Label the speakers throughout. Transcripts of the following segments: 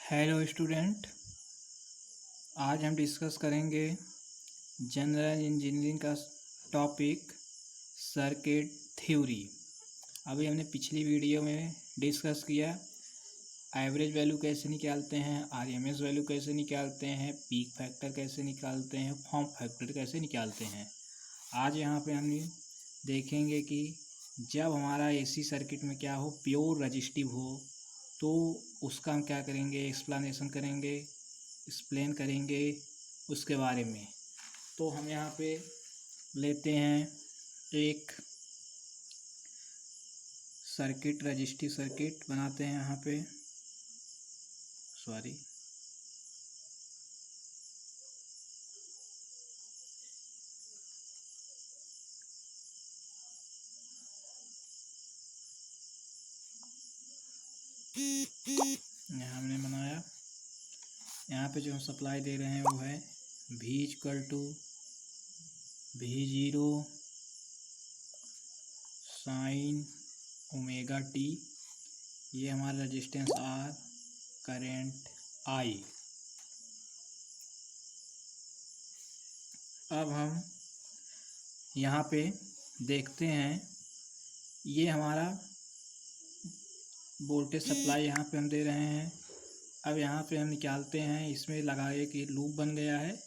Speaker 1: Hello student. आज हम discuss करेंगे जनरल इंजीनियरिंग का टॉपिक सर्किट थ्योरी। अभी हमने पिछली वीडियो में डिस्कस किया एवरेज वैल्यू कैसे निकालते हैं, आरएमएस वैल्यू कैसे निकालते हैं, पीक फैक्टर कैसे निकालते हैं, फॉर्म फैक्टर कैसे निकालते हैं। आज यहाँ पे हम देखेंगे कि जब हमारा एसी सर्किट में क्या हो, प्योर रजिस्टिव हो, तो उसका हम क्या करेंगे, एक्सप्लेनेशन करेंगे, एक्सप्लेन करेंगे उसके बारे में। तो हम यहाँ पे लेते हैं एक सर्किट, रजिस्टिव सर्किट बनाते हैं। यहाँ पे सॉरी यहाँ हमने बनाया। यहाँ पे जो हम सप्लाई दे रहे हैं वो है V=V0 साइन ओमेगा टी। ये हमारा रेजिस्टेंस R, करंट I। अब हम यहाँ पे देखते हैं, ये हमारा वोल्टेज सप्लाई यहाँ पे हम दे रहे हैं। अब यहाँ पे हम निकालते हैं, इसमें लगाए कि लूप बन गया है।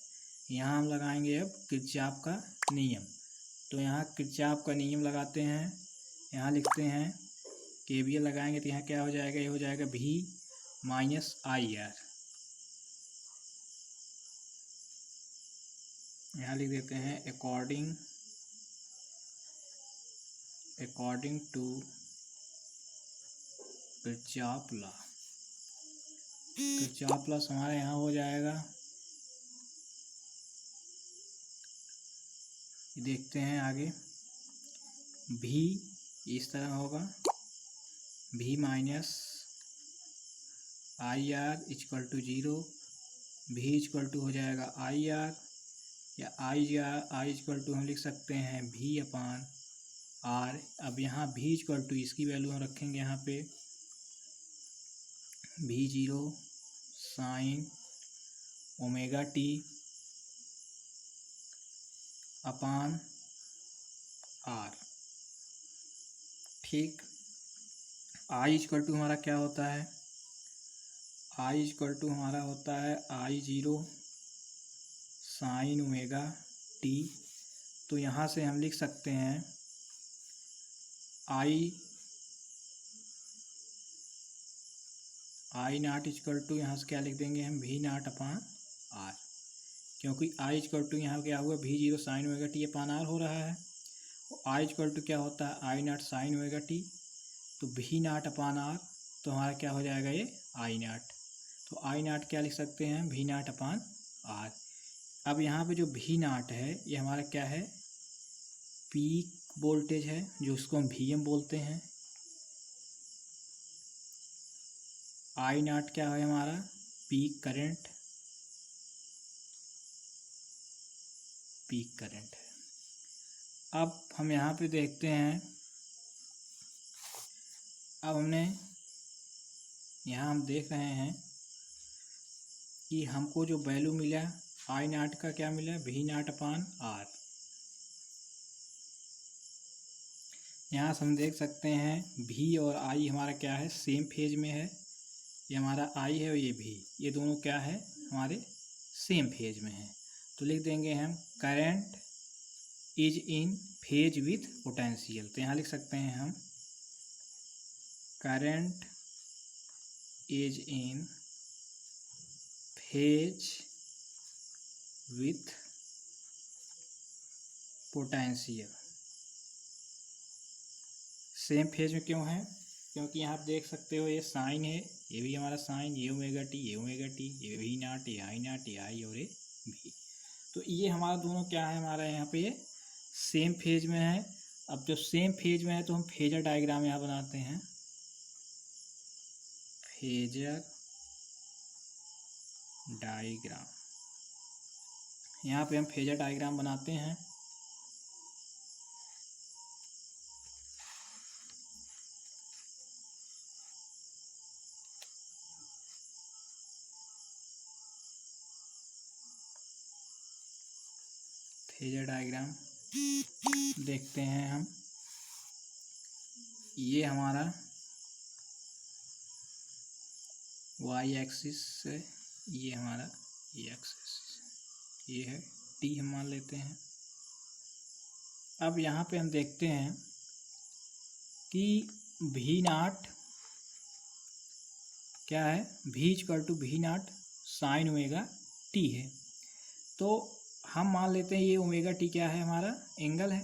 Speaker 1: यहाँ हम लगाएंगे अब किरचॉफ का नियम। तो यहाँ किरचॉफ का नियम लगाते हैं, यहाँ लिखते हैं केवीएल लगाएंगे तो यहाँ क्या हो जाएगा, ये हो जाएगा V-IR। यहाँ लिख देते हैं according to Kirchhoff law. Kirchhoff law हमारे यहाँ हो जाएगा, देखते हैं आगे। V इस तरह होगा, V-IR = 0, V हो जाएगा IR, या I हम लिख सकते हैं V/R। अब यहाँ V इसकी वैल्यू हम रखेंगे यहाँ पे V0 sign omega T upon R। ठीक। I हमारा क्या होता है, I हमारा होता है I0 साइन ओमेगा टी। तो यहाँ से हम लिख सकते हैं I0 यहाँ से क्या लिख देंगे हम V0/R, क्योंकि I यहाँ क्या हुआ, V0 sign omega T upon R हो रहा है। I क्या होता है, I0 साइन ओमेगा टी, तो V0/R, तो हमारा क्या हो जाएगा, ये I0। तो I0 क्या लिख सकते हैं, V0/R। अब यहाँ पे जो V0 है ये हमारा क्या है, पीक वोल्टेज है, जो उसको हम VM बोलते हैं। I0 क्या है हमारा, पीक करंट है। अब हम यहाँ पे देखते हैं, अब हमने यहाँ हम देख रहे हैं कि हमको जो वैल्यू मिला I0 का क्या मिला, V0/R। यहाँ से हम देख सकते हैं V और I हमारा क्या है, सेम फेज में है। ये हमारा I है और ये V, ये दोनों क्या है, हमारे सेम फेज में है। तो लिख देंगे हम current is in phase with potential. तो यहाँ लिख सकते हैं हम current is in phase with potential. Same phase में क्यों है, क्योंकि यहाँ आप देख सकते हो ये साइन है, ये भी हमारा साइन, ये ओमेगा टी, ये V0, ये I0, ये I और ये V। तो ये हमारा दोनों क्या है, हमारा यहाँ पे ये सेम फेज में है। अब जो सेम फेज में है तो हम फेजर डायग्राम यहाँ बनाते हैं, फेजर डायग्राम। यहाँ पे हम फेजर डायग्राम बनाते हैं। फेजर डायग्राम देखते हैं हम। ये हमारा वाई एक्सिस है, ये हमारा ये एक्सिस, ये है टी हम मान लेते हैं। अब यहाँ पे हम देखते हैं कि भी नाट क्या है, भी इक्वल टू भी नाट साइन ओमेगा टी है। तो हम मान लेते हैं ये ओमेगा टी क्या है, हमारा एंगल है।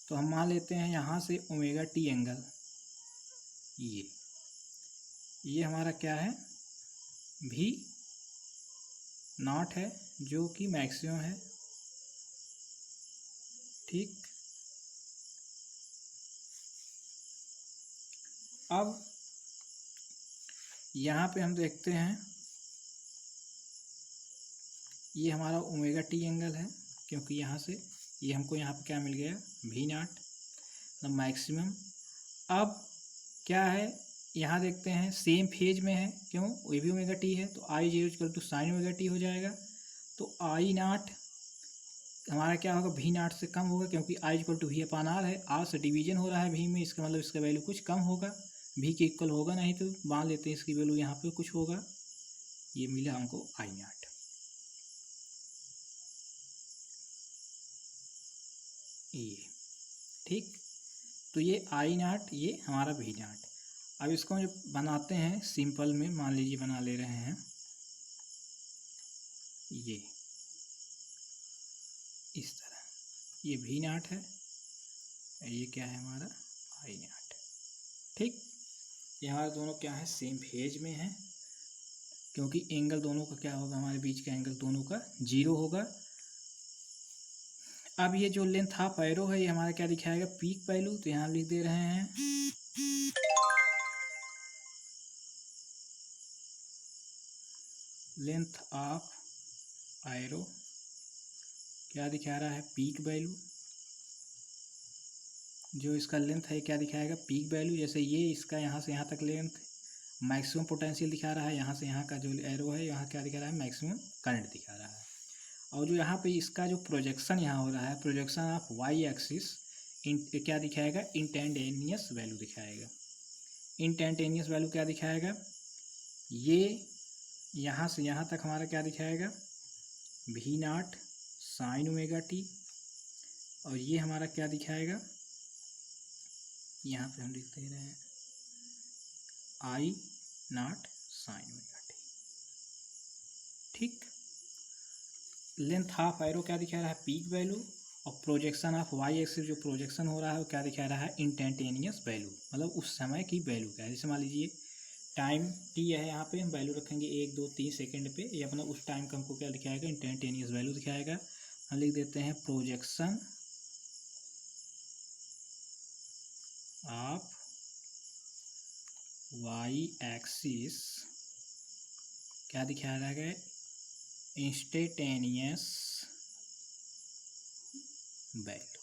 Speaker 1: तो हम मान लेते हैं यहाँ से ओमेगा टी एंगल, ये हमारा क्या है, भी नॉट है, जो कि मैक्सिमम है। ठीक, अब यहाँ पे हम देखते हैं ये हमारा ओमेगा टी एंगल है, क्योंकि यहाँ से ये हमको यहाँ पे क्या मिल गया, भी नॉट मतलब मैक्सिमम। अब क्या है, यहाँ देखते हैं सेम फेज में है, क्यों, वो भी ओमेगा टी है, तो I zero equal to sine omega T हो जाएगा। तो आई नॉट हमारा क्या होगा, भी नॉट से कम होगा, क्योंकि आई इक्वल टू भी अपान आर है, आर से डिवीजन हो रहा है भी में, इसका मतलब इसका वैल्यू कुछ कम होगा, भी के इक्वल होगा नहीं, तो मान लेते हैं इसकी वैल्यू यहाँ पे कुछ होगा। ये मिला हमको आई नॉट। ये ठीक, तो ये आई नॉट, ये हमारा भी नॉट। अब इसको हम जब बनाते हैं सिंपल में, मान लीजिए बना ले रहे हैं ये इस तरह, ये भी नॉट है, ये क्या है हमारा आई नॉट। ठीक, ये हमारे दोनों क्या है, सेम फेज में है, क्योंकि एंगल दोनों का क्या होगा, हमारे बीच का एंगल दोनों का 0 होगा। अब ये जो लेंथ हाफ एरो है, ये हमारा क्या दिखाएगा, पीक वैल्यू। तो यहाँ लिख दे रहे हैं लेंथ ऑफ एरो क्या दिखा रहा है, पीक वैल्यू। जो इसका लेंथ है क्या दिखाएगा, पीक वैल्यू। जैसे ये इसका यहाँ से यहाँ तक लेंथ मैक्सिमम पोटेंशियल दिखा रहा है, यहाँ से यहाँ का जो एरो है यहाँ क्या दिखा रहा है, मैक्सिमम करंट दिखा रहा है। और जो यहाँ पे इसका जो प्रोजेक्शन यहाँ हो रहा है, प्रोजेक्शन ऑफ वाई एक्सिस क्या दिखाएगा, इंस्टैंटेनियस वैल्यू दिखाएगा। इंस्टैंटेनियस वैल्यू क्या दिखाएगा, ये यहाँ से यहाँ तक हमारा क्या दिखाएगा, भी नॉट साइन ओमेगा टी, और ये हमारा क्या दिखाएगा, यहाँ पे हम लिख दे रहे हैं आई नॉट साइन ओमेगा टी। ठीक, लेंथ हाफ एरो क्या दिखा रहा है, पीक वैल्यू, और प्रोजेक्शन ऑफ वाई एक्सिस जो प्रोजेक्शन हो रहा है वो क्या दिखा रहा है, इंस्टैंटेनियस वैल्यू, मतलब उस समय की वैल्यू क्या है। जैसे मान लीजिए टाइम टी है, यहाँ पे हम वैल्यू रखेंगे 1 2 3 सेकंड पे, ये अपना उस टाइम का हमको क्या दिखाएगा, इंस्टैंटेनियस वैल्यू दिखाएगा। हम लिख देते हैं प्रोजेक्शन ऑफ वाई एक्सिस क्या दिखा रहा है, इंस्टेंटेनियस वैल्यू।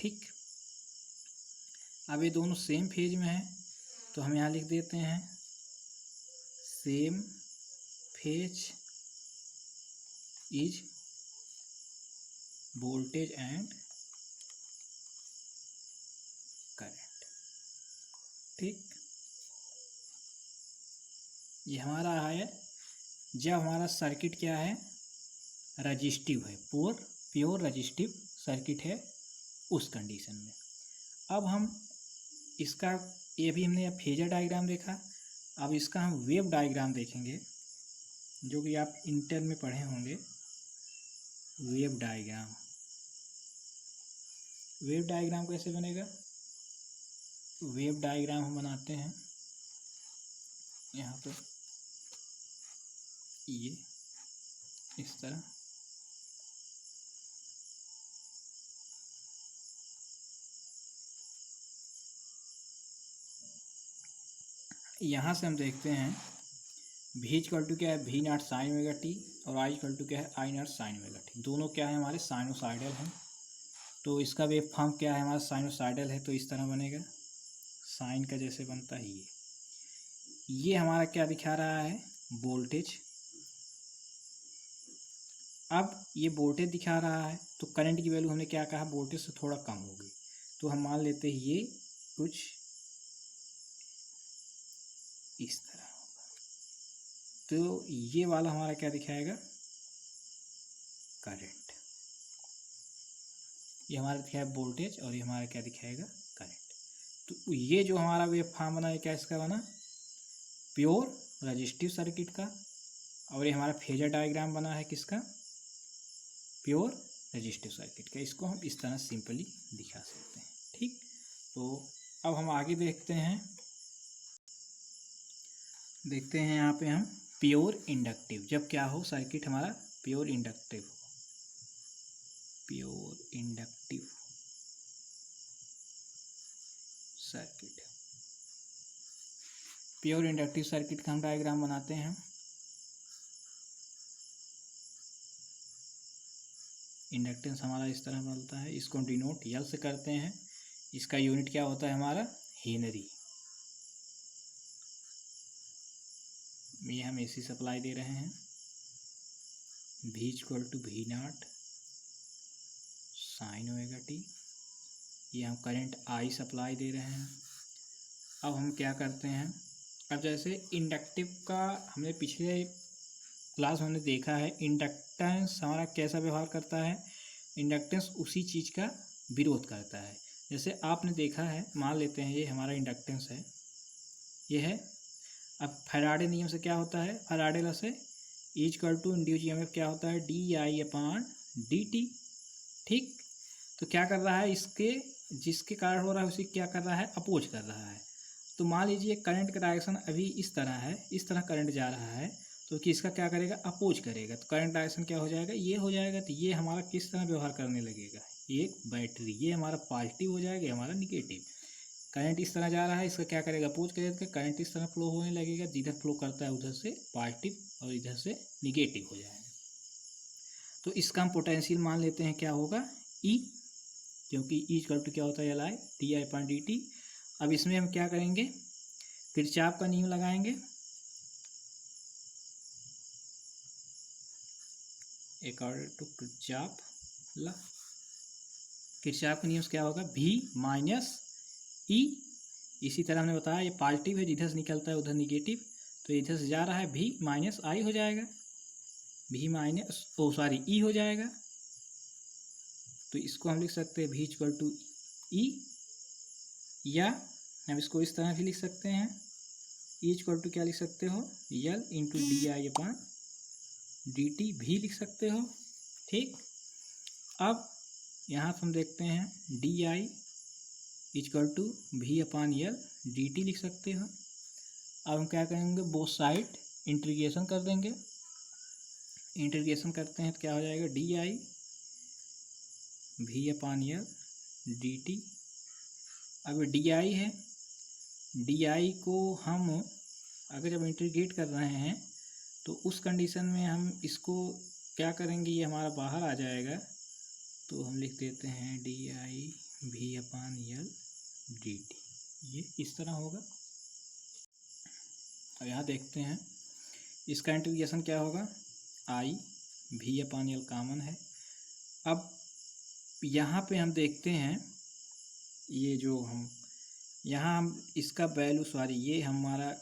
Speaker 1: ठीक, अब ये दोनों सेम फेज में है, तो हम यहाँ लिख देते हैं same phase is voltage and current. ठीक, ये हमारा है जब हमारा सर्किट क्या है, रजिस्टिव है, प्योर रजिस्टिव सर्किट है, उस कंडीशन में। अब हम इसका, ये भी हमने फेजर डायग्राम देखा, अब इसका हम वेव डायग्राम देखेंगे, जो कि आप इंटर में पढ़े होंगे। वेव डायग्राम, वेव डायग्राम कैसे बनेगा, वेव डायग्राम हम बनाते हैं यहाँ पे ये इस तरह, यहाँ से हम देखते हैं भी इक्वल टू क्या है, भी नॉट साइन ओमेगा टी, और आई इक्वल टू क्या है, आई नॉट साइन ओमेगा टी। दोनों क्या है, हमारे साइनोसाइडल हैं। तो इसका वेव फॉर्म क्या है, हमारा साइनोसाइडल है, तो इस तरह बनेगा, साइन का जैसे बनता है ये हमारा क्या दिखा रहा है, वोल्टेज, अब ये वोल्टेज दिखा रहा है तो करंट की वैल्यू हमने क्या कहा, वोल्टेज से थोड़ा कम होगी, तो हम मान लेते हैं ये कुछ इस तरह होगा। तो ये वाला हमारा क्या दिखाएगा, करंट। ये हमारा दिखाएगा वोल्टेज और ये हमारा क्या दिखाएगा, करंट। तो ये जो हमारा वेव फॉर्म बना है क्या इसका बना, प्योर रेजिस्टिव सर्किट का। और ये हमारा फेजर डायग्राम बना है किसका, प्योर रेजिस्टिव सर्किट का। इसको हम इस तरह सिंपली दिखा सकते हैं। ठीक, तो अब हम आगे देखते हैं यहाँ पे हम प्योर इंडक्टिव, जब क्या हो सर्किट हमारा प्योर इंडक्टिव हो, pure inductive circuit. Pure inductive circuit का हम डायग्राम बनाते हैं। इंडक्टेंस हमारा इस तरह बनता है, इसको डिनोट यल से करते हैं। इसका यूनिट क्या होता है हमारा, हेनरी। ये हम एसी सप्लाई दे रहे हैं, V = V0 sin omega T. ये हम करंट I सप्लाई दे रहे हैं। अब हम क्या करते हैं, अब जैसे इंडक्टिव का हमने पिछले क्लास में देखा है, इंडक्टेंस हमारा कैसा व्यवहार करता है, इंडक्टेंस उसी चीज़ का विरोध करता है। जैसे आपने देखा है, मान लेते हैं ये हमारा इंडक्टेंस है, ये है। अब फैराडे नियम से क्या होता है, फैराडे लॉ से E = इंड्यूस ईएमएफ क्या होता है, DI/dt। ठीक, तो क्या कर रहा है, इसके जिसके कारण हो रहा है उसी क्या कर रहा है, अपोज कर रहा है। तो मान लीजिए करंट का डायरेक्शन अभी इस तरह है, इस तरह करंट जा रहा है, तो किसका क्या करेगा, अपोज करेगा। तो करंट डायरेक्शन क्या हो जाएगा, ये हो जाएगा। तो ये हमारा किस तरह व्यवहार करने लगेगा, एक बैटरी, ये हमारा पॉजिटिव हो जाएगा, ये हमारा निगेटिव। करंट इस तरह जा रहा है, इसका क्या करेगा, अपोज करेगा। करंट इस तरह फ्लो होने लगेगा, जिधर फ्लो करता है उधर से पॉजिटिव और इधर से निगेटिव हो जाएगा। तो इसका हम पोटेंशियल मान लेते हैं क्या होगा, ई, क्योंकि E = क्या होता है, LI/DI/dt। अब इसमें हम क्या करेंगे, किरचॉफ का नियम लगाएंगे। According to Kirchhoff law, Kirchhoff का नियम क्या होगा, V-E। इसी तरह हमने बताया ये पॉजिटिव है, जिधर से निकलता है उधर निगेटिव, तो इधर से जा रहा है V-I हो जाएगा, E हो जाएगा। तो इसको हम लिख सकते हैं V = E, या हम इसको इस तरह भी लिख सकते हैं, E = क्या लिख सकते हो, L × DI/dt भी लिख सकते हो। ठीक, अब यहाँ से हम देखते हैं DI = V/L/dt लिख सकते हो। अब हम क्या करेंगे, बोथ साइड इंटीग्रेशन कर देंगे। इंटीग्रेशन करते हैं तो क्या हो जाएगा, DI V/L/dt। अब DI है, DI को हम अगर जब इंटीग्रेट कर रहे हैं तो उस कंडीशन में हम इसको क्या करेंगे, ये हमारा बाहर आ जाएगा, तो हम लिख देते हैं DI V/L/dt। ये इस तरह होगा। अब यहाँ देखते हैं इसका इंटीग्रेशन क्या होगा, I V/L कॉमन है। अब यहाँ पे हम देखते हैं, ये जो हम यहाँ हम इसका वैल्यू, सॉरी ये हमारा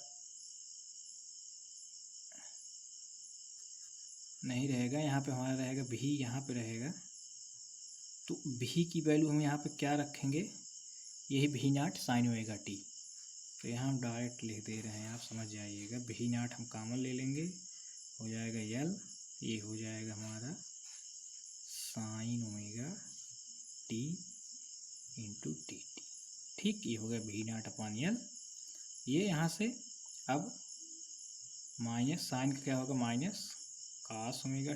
Speaker 1: नहीं रहेगा, यहाँ पे हमारा रहेगा V, यहाँ पे रहेगा। तो V की वैल्यू हम यहाँ पे क्या रखेंगे, यही V0 sin ओमेगा टी। तो यहाँ हम डायरेक्ट लिख दे रहे हैं, आप समझ जाइएगा। V0 हम कॉमन ले लेंगे, हो जाएगा L, ये हो जाएगा हमारा sin ओमेगा टी × dt। ठीक, ये हो गया V0/L। ये यहाँ से अब माइनस साइन का क्या होगा, माइनस cos ओमेगा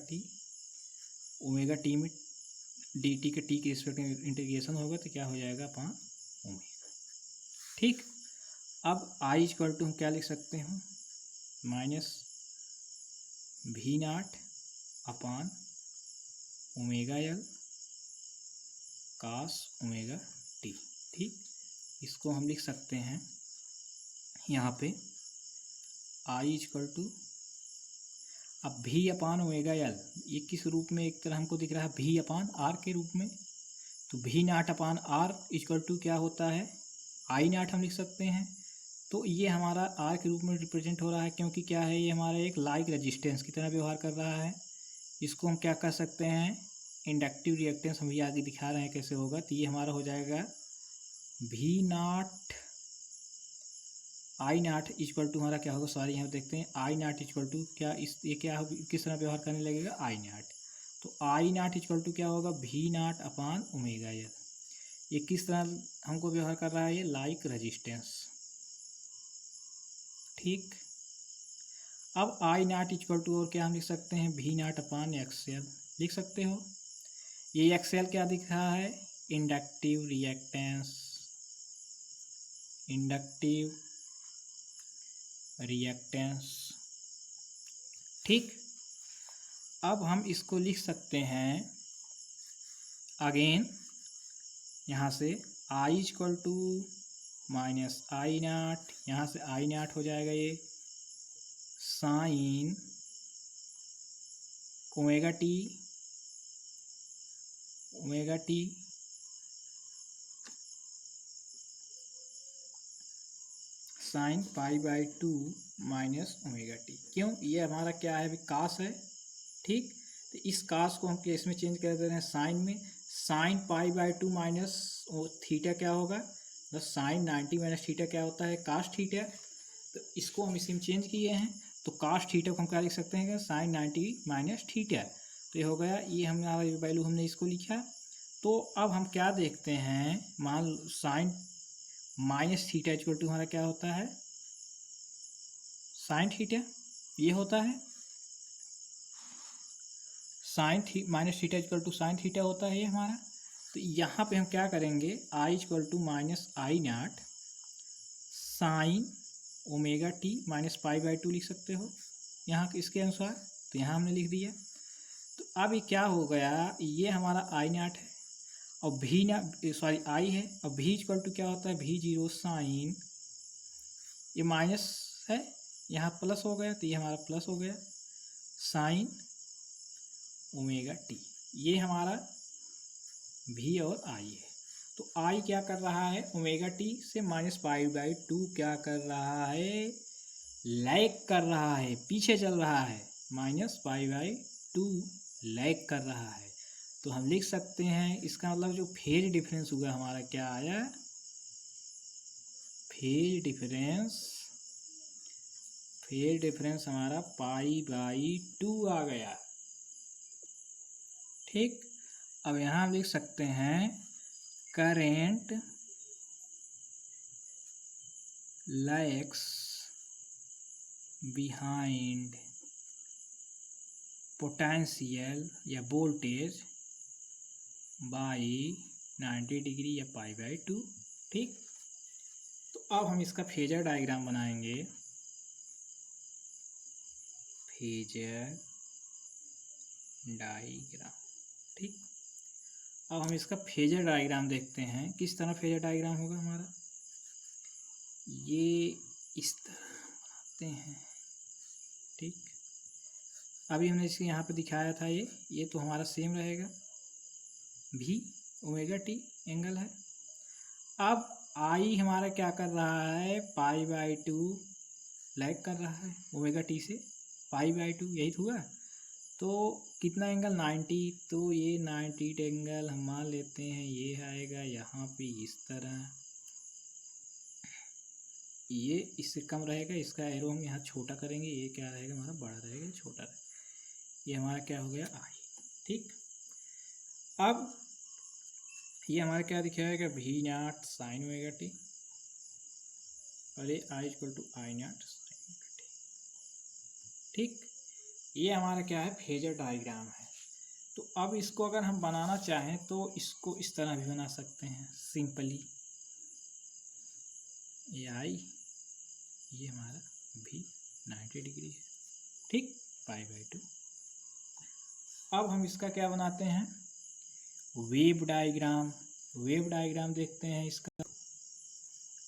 Speaker 1: टी में dt के t के रिस्पेक्ट में इंटीग्रेशन होगा तो क्या हो जाएगा, ओमेगा। ठीक, अब I = हम क्या लिख सकते हैं, -V0/L cos ओमेगा टी। ठीक, इसको हम लिख सकते हैं यहाँ पे I = अब भी अपान ओमेगा एल ये किस रूप में एक तरह हमको दिख रहा है, भी अपान आर के रूप में। तो भी नाट अपान आर इक्वल टू क्या होता है, आई नाट हम लिख सकते हैं। तो ये हमारा आर के रूप में रिप्रेजेंट हो रहा है, क्योंकि क्या है, ये हमारा एक लाइक रेजिस्टेंस की तरह व्यवहार कर रहा है। इसको हम क्या कर सकते हैं, इंडक्टिव रिएक्टेंस हम भी आगे दिखा रहे हैं कैसे होगा। तो ये हमारा हो जाएगा भी नाट आई नाट इक्वल टू हमारा क्या होगा, सॉरी यहाँ देखते हैं, आई नाट इक्वल टू क्या, इस ये क्या किस तरह व्यवहार करने लगेगा, आई नाट। तो आई नाट इक्वल टू क्या होगा, भी नाट अपान ओमेगा एल। ये किस तरह हमको व्यवहार कर रहा है, ये लाइक रेजिस्टेंस। ठीक, अब आई नाट इक्वल टू और क्या हम लिख सकते हैं, भी नाट अपान एक्सएल लिख सकते हो। ये एक्सएल क्या दिख रहा है, इंडक्टिव रिएक्टेंस, इंडक्टिव रिएक्टेंस। ठीक, अब हम इसको लिख सकते हैं अगेन यहाँ से आई इक्वल टू माइनस आई नाट, यहाँ से आई नाट हो जाएगा ये sign omega T, omega T sine pi by to minus omega T. क्यों, ये हमारा क्या है, अभी कास है। ठीक, तो इस कास को हम केस में चेंज कर दे रहे हैं साइन में। Sine pi by to minus theta क्या होगा, तो साइन 90 माइनस थीटा क्या होता है, कास थीटा। तो इसको हम इसी में चेंज किए हैं, तो कास थीटा को हम क्या लिख सकते हैं, साइन 90 माइनस थीटा। तो ये हो गया, ये हमारा वैल्यू हमने इसको लिखा। तो अब हम क्या देखते हैं, मान sine minus theta equal to हमारा क्या होता है, साइन थीटा, ये होता है sine minus theta equal to sine theta होता है ये हमारा। तो यहाँ पे हम क्या करेंगे, I equal to minus I naught sine omega T minus pi by two लिख सकते हो यहाँ इसके अनुसार। तो यहाँ हमने लिख दिया। तो अब ये क्या हो गया, ये हमारा आई नाट है और भी ना, सॉरी आई है, और भी इक्वल टू क्या होता है, भी जीरो साइन, ये माइनस है यहाँ प्लस हो गया, तो ये हमारा प्लस हो गया साइन ओमेगा टी। ये हमारा भी और आई है। तो आई क्या कर रहा है, ओमेगा टी से माइनस पाई बाई टू क्या कर रहा है, लैग कर रहा है, पीछे चल रहा है, minus pi by to lag कर रहा है। तो हम लिख सकते हैं, इसका मतलब जो फेज डिफरेंस हुआ हमारा क्या आया, फेज डिफरेंस हमारा पाई बाई टू आ गया। ठीक, अब यहाँ हम लिख सकते हैं करेंट लैग्स बिहाइंड पोटेंशियल या वोल्टेज बाई 90 डिग्री या पाई बाई टू। ठीक, तो अब हम इसका फेजर डायग्राम बनाएंगे, फेजर डायग्राम। ठीक, अब हम इसका फेजर डायग्राम देखते हैं, किस तरह फेजर डायग्राम होगा हमारा, ये इस तरह बनाते हैं। ठीक, अभी हमने इसके यहाँ पे दिखाया था, ये तो हमारा सेम रहेगा, भी ओमेगा टी एंगल है। अब आई हमारा क्या कर रहा है, पाई बाई टू लैग कर रहा है ओमेगा टी से, पाई बाई टू यही हुआ। तो कितना एंगल, 90। तो ये 90 एंगल हम मान लेते हैं, ये आएगा यहाँ पे इस तरह, ये इससे कम रहेगा, इसका एरो हम यहाँ छोटा करेंगे, ये क्या रहेगा हमारा, बड़ा रहेगा, छोटा रहेगा। ये हमारा क्या हो गया, आई। ठीक, अब ये हमारा क्या दिखाएगा, भी नाट साइन ओमेगा टी, और ये I equal to I naught sine omega T. ठीक, ये हमारा क्या है, फेजर डायग्राम है। तो अब इसको अगर हम बनाना चाहें तो इसको इस तरह भी बना सकते हैं सिंपली, ये आई, ये हमारा भी 90 डिग्री है। ठीक, पाई बाई टू। अब हम इसका क्या बनाते हैं, वेव डायग्राम। वेव डायग्राम देखते हैं इसका।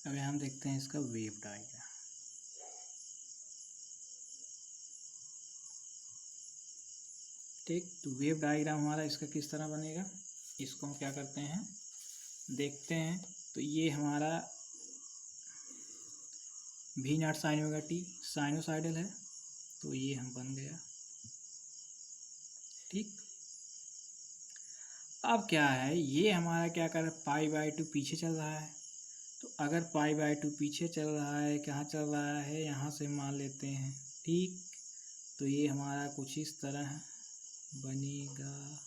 Speaker 1: अब हम देखते हैं इसका वेव डायग्राम। ठीक। तो वेव डायग्राम हमारा इसका किस तरह बनेगा, इसको हम क्या करते हैं देखते हैं। तो ये हमारा V not sign omega T sinusoidal है, तो ये हम बन गया। ठीक। अब क्या है, ये हमारा क्या कर रहा है, π/2 पीछे चल रहा है। तो अगर π/2 पीछे चल रहा है, कहाँ चल रहा है, यहाँ से मान लेते हैं। ठीक। तो ये हमारा कुछ इस तरह बनेगा।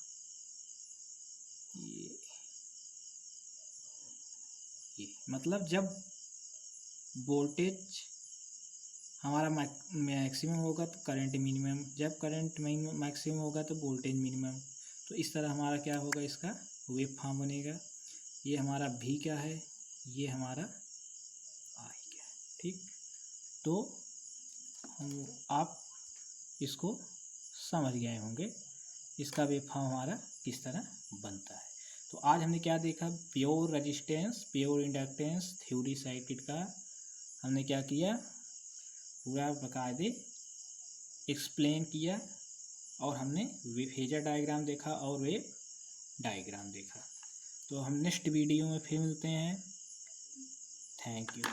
Speaker 1: ये मतलब जब वोल्टेज हमारा मैक्सिमम होगा तो करंट मिनिमम, जब करंट मैक्सिमम होगा तो वोल्टेज मिनिमम। तो इस तरह हमारा क्या होगा, इसका वेव फॉर्म बनेगा। ये हमारा V क्या है, ये हमारा I क्या है। ठीक। तो आप इसको समझ गए होंगे इसका वेव फॉर्म हमारा किस तरह बनता है। तो आज हमने क्या देखा, pure resistance pure inductance theory circuit का हमने क्या किया, पूरा बाकायदे एक्सप्लेन किया, और हमने फेजर डायग्राम देखा और वेव डायग्राम देखा। तो हम नेक्स्ट वीडियो में फिर मिलते हैं। Thank you.